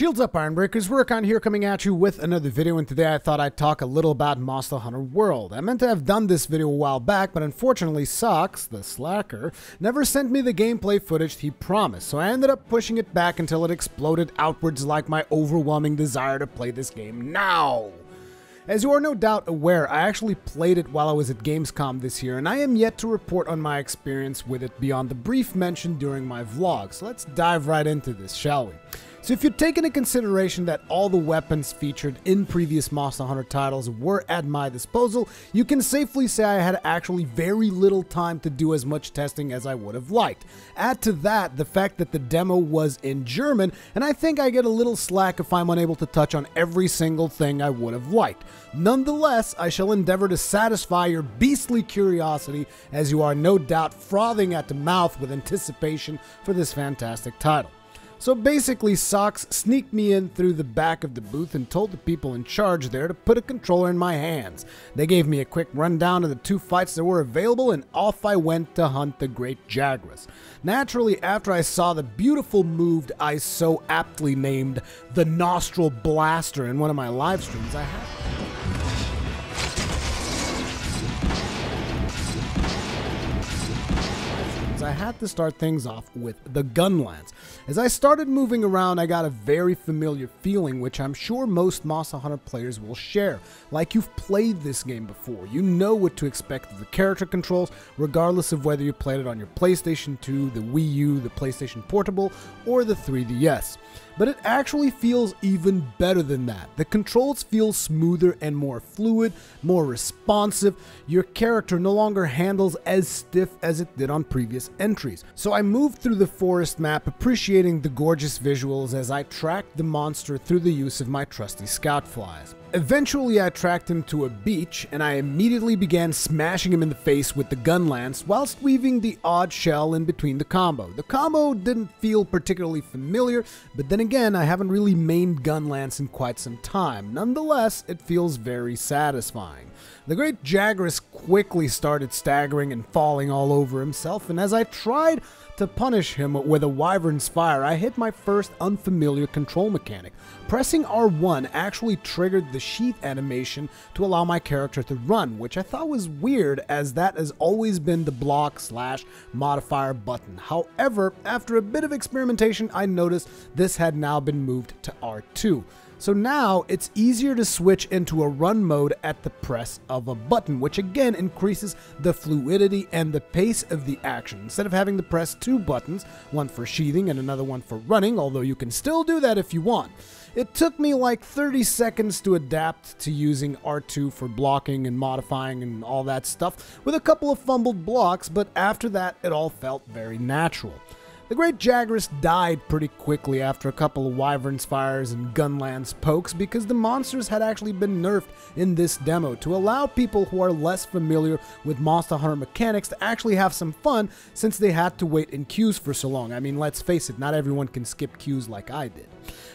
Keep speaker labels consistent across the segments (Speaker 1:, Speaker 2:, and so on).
Speaker 1: Shields up, Ironbreakers. Work here coming at you with another video, and today I thought I'd talk a little about Monster Hunter World. I meant to have done this video a while back, but unfortunately Socks, the slacker, never sent me the gameplay footage he promised, so I ended up pushing it back until it exploded outwards like my overwhelming desire to play this game now. As you are no doubt aware, I actually played it while I was at Gamescom this year, and I am yet to report on my experience with it beyond the brief mention during my vlog, so let's dive right into this, shall we? So if you take into consideration that all the weapons featured in previous Monster Hunter titles were at my disposal, you can safely say I had actually very little time to do as much testing as I would have liked. Add to that the fact that the demo was in German, and I think I get a little slack if I'm unable to touch on every single thing I would have liked. Nonetheless, I shall endeavor to satisfy your beastly curiosity, as you are no doubt frothing at the mouth with anticipation for this fantastic title. So basically, Socks sneaked me in through the back of the booth and told the people in charge there to put a controller in my hands. They gave me a quick rundown of the two fights that were available, and off I went to hunt the Great Jagras. Naturally, after I saw the beautiful move I so aptly named the Nostril Blaster in one of my live streams, I had to start things off with the gun lance. As I started moving around, I got a very familiar feeling, which I'm sure most Monster Hunter players will share. Like you've played this game before, you know what to expect of the character controls, regardless of whether you played it on your PlayStation 2, the Wii U, the PlayStation Portable, or the 3DS. But it actually feels even better than that. The controls feel smoother and more fluid, more responsive. Your character no longer handles as stiff as it did on previous entries. So I moved through the forest map, appreciating the gorgeous visuals as I tracked the monster through the use of my trusty scout flies. Eventually I tracked him to a beach, and I immediately began smashing him in the face with the gun lance whilst weaving the odd shell in between the combo. The combo didn't feel particularly familiar, but then again, I haven't really mained gun lance in quite some time. Nonetheless, it feels very satisfying. The Great Jagras quickly started staggering and falling all over himself, and as I tried to punish him with a Wyvern's Fire, I hit my first unfamiliar control mechanic. Pressing R1 actually triggered the sheath animation to allow my character to run, which I thought was weird, as that has always been the block/modifier button. However, after a bit of experimentation, I noticed this had now been moved to R2. So now it's easier to switch into a run mode at the press of a button, which again increases the fluidity and the pace of the action. Instead of having to press two buttons, one for sheathing and another one for running, although you can still do that if you want. It took me like 30 seconds to adapt to using R2 for blocking and modifying and all that stuff, with a couple of fumbled blocks, but after that it all felt very natural. The Great Jagras died pretty quickly after a couple of Wyvern's Fires and gun lance pokes, because the monsters had actually been nerfed in this demo to allow people who are less familiar with Monster Hunter mechanics to actually have some fun, since they had to wait in queues for so long. I mean, let's face it, not everyone can skip queues like I did.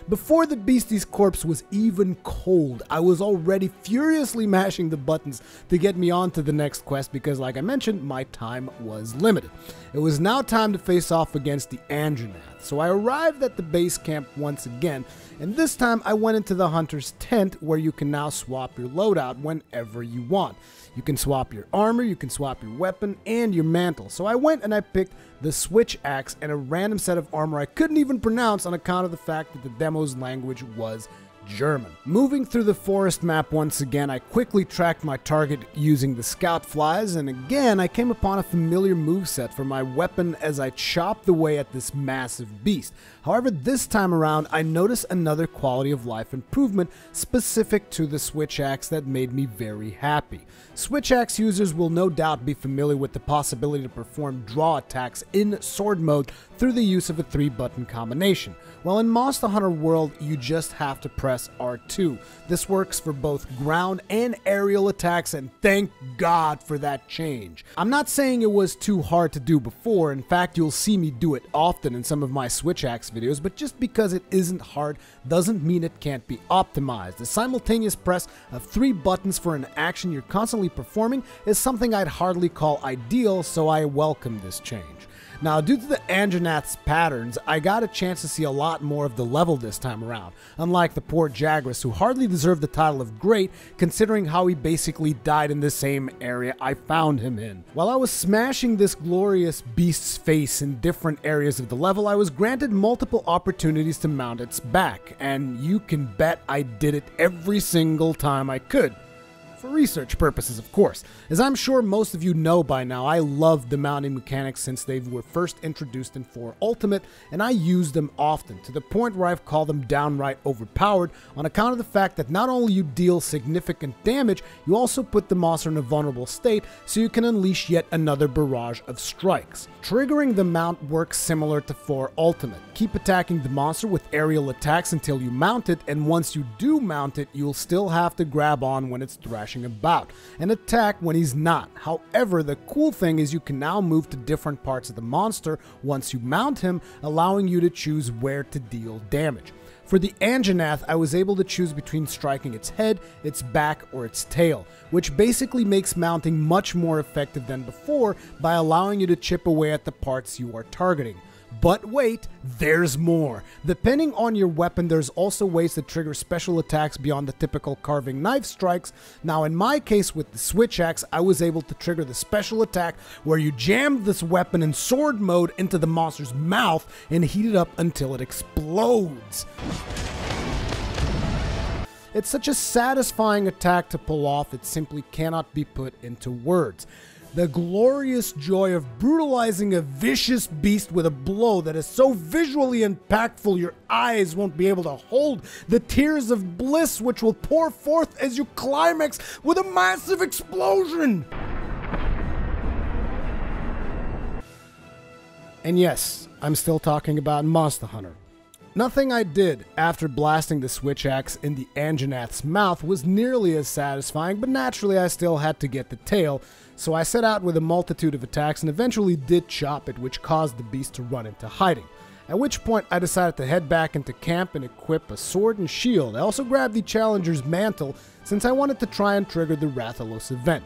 Speaker 1: Before the beastie's corpse was even cold, I was already furiously mashing the buttons to get me on to the next quest because, like I mentioned, my time was limited. It was now time to face off against the Andronath, so I arrived at the base camp once again, and this time I went into the hunter's tent, where you can now swap your loadout whenever you want. You can swap your armor, you can swap your weapon, and your mantle. So I went and I picked the switch axe and a random set of armor I couldn't even pronounce on account of the fact that the demo's language was German. Moving through the forest map once again, I quickly tracked my target using the scout flies, and again I came upon a familiar moveset for my weapon as I chopped away at this massive beast. However, this time around I noticed another quality of life improvement specific to the switch axe that made me very happy. Switch axe users will no doubt be familiar with the possibility to perform draw attacks in sword mode through the use of a 3-button combination. Well, in Monster Hunter World, you just have to press R2. This works for both ground and aerial attacks, and thank God for that change. I'm not saying it was too hard to do before. In fact, you'll see me do it often in some of my switch axe videos, but just because it isn't hard doesn't mean it can't be optimized. The simultaneous press of 3 buttons for an action you're constantly performing is something I'd hardly call ideal, so I welcome this change. Now, due to the Anjanath's patterns, I got a chance to see a lot more of the level this time around, unlike the poor Jagras, who hardly deserved the title of great, considering how he basically died in the same area I found him in. While I was smashing this glorious beast's face in different areas of the level, I was granted multiple opportunities to mount its back, and you can bet I did it every single time I could. For research purposes, of course. As I'm sure most of you know by now, I love the mounting mechanics since they were first introduced in 4 Ultimate, and I use them often, to the point where I've called them downright overpowered, on account of the fact that not only you deal significant damage, you also put the monster in a vulnerable state, so you can unleash yet another barrage of strikes. Triggering the mount works similar to 4 Ultimate. Keep attacking the monster with aerial attacks until you mount it, and once you do mount it, you'll still have to grab on when it's thrashing about, and attack when he's not. However, the cool thing is you can now move to different parts of the monster once you mount him, allowing you to choose where to deal damage. For the Anjanath, I was able to choose between striking its head, its back, or its tail, which basically makes mounting much more effective than before by allowing you to chip away at the parts you are targeting. But wait, there's more. Depending on your weapon, there's also ways to trigger special attacks beyond the typical carving knife strikes. Now, in my case with the switch axe, I was able to trigger the special attack where you jam this weapon in sword mode into the monster's mouth and heat it up until it explodes. It's such a satisfying attack to pull off, it simply cannot be put into words. The glorious joy of brutalizing a vicious beast with a blow that is so visually impactful your eyes won't be able to hold, the tears of bliss which will pour forth as you climax with a massive explosion. And yes, I'm still talking about Monster Hunter. Nothing I did after blasting the switch axe in the Anjanath's mouth was nearly as satisfying, but naturally I still had to get the tail, so I set out with a multitude of attacks and eventually did chop it, which caused the beast to run into hiding. At which point I decided to head back into camp and equip a sword and shield. I also grabbed the Challenger's mantle since I wanted to try and trigger the Rathalos event.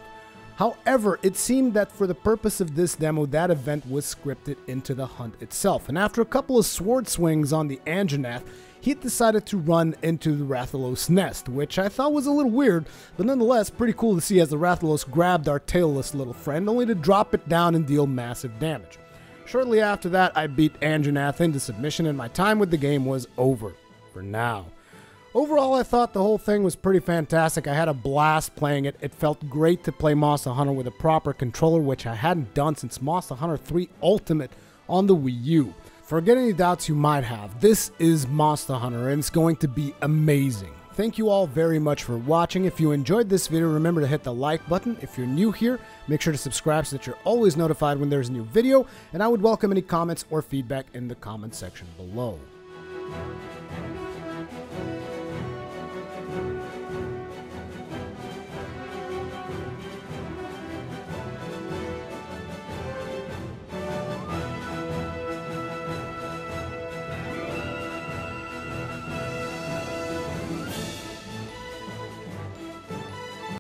Speaker 1: However, it seemed that for the purpose of this demo, that event was scripted into the hunt itself, and after a couple of sword swings on the Anjanath, he decided to run into the Rathalos nest, which I thought was a little weird, but nonetheless pretty cool to see as the Rathalos grabbed our tailless little friend, only to drop it down and deal massive damage. Shortly after that, I beat Anjanath into submission, and my time with the game was over, for now. Overall, I thought the whole thing was pretty fantastic. I had a blast playing it. It felt great to play Monster Hunter with a proper controller, which I hadn't done since Monster Hunter 3 Ultimate on the Wii U. Forget any doubts you might have, this is Monster Hunter and it's going to be amazing. Thank you all very much for watching. If you enjoyed this video, remember to hit the like button. If you're new here, make sure to subscribe so that you're always notified when there's a new video, and I would welcome any comments or feedback in the comment section below.